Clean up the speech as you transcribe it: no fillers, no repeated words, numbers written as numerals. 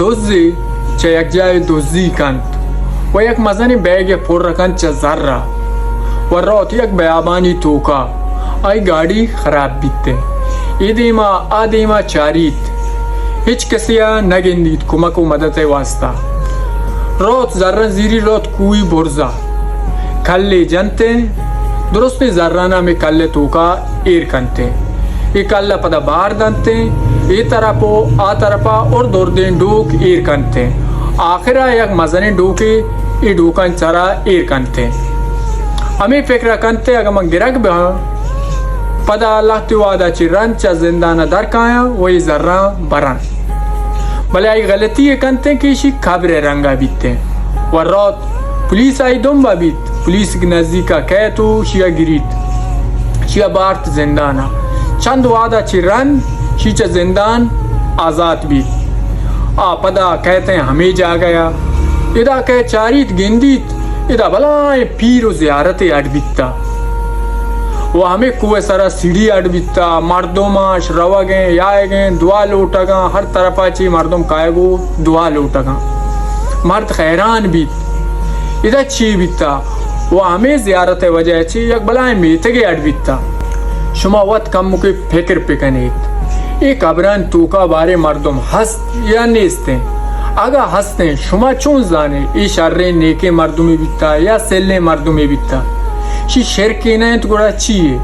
دزدی چه یک جای دزدی کند و یک مزن بیگ پر رکند چه ذره و رات یک بیابانی توکا ای گاڑی خراب بیته ایدیما آدیما چارید هیچ کسی نگندید کمک و مدد واسطه رات ذره زیری رات کوی برزا کلی جنتے درست ذرانہ میں کل توکا ایر کنتے یہ کل پدا باہر دنتے یہ طرفو آ طرفا اور دور دین ڈوک ایر کنتے آخرہ یک مزنی ڈوکی یہ ڈوکان چرا ایر کنتے ہمیں فکر کنتے اگر من گرگ بہا پدا اللہ تو وعدہ چی رن چا زندانہ در کایا وہی ذرہ برن بلے آئی غلطی کنتے کہ اسی خبر رنگا بیتے و رات پولیس آئی دنبا بیت پولیس کے نزدیکا کہے تو شیعہ گریت شیعہ بارت زندانا چند وعدہ چی رن شیچہ زندان آزاد بیت پدا کہتے ہیں ہمیں جا گیا ادا کہے چاریت گندیت ادا بلائیں پیر و زیارت اڈ بیتا وہ ہمیں کوئے سارا سیڑھی اڈ بیتا مردم روا گئے یا گئے دعا لوٹا گا ہر طرف چی مردم کائے گو دعا لوٹا گا مرد خیران بیت ادا چی بیتا وہ ہمیں زیارت وجہ چی یک بلائیں میتگے اڈ بیتا شما وقت کم مکے فکر پکنیت ایک قبران توکا بارے مردم ہست یا نیستے اگا ہستے شما چون زانے ای شر نیکے مردمی بیتا یا سلے مردمی بیتا شی شرکی نہیں تو گوڑا چیئے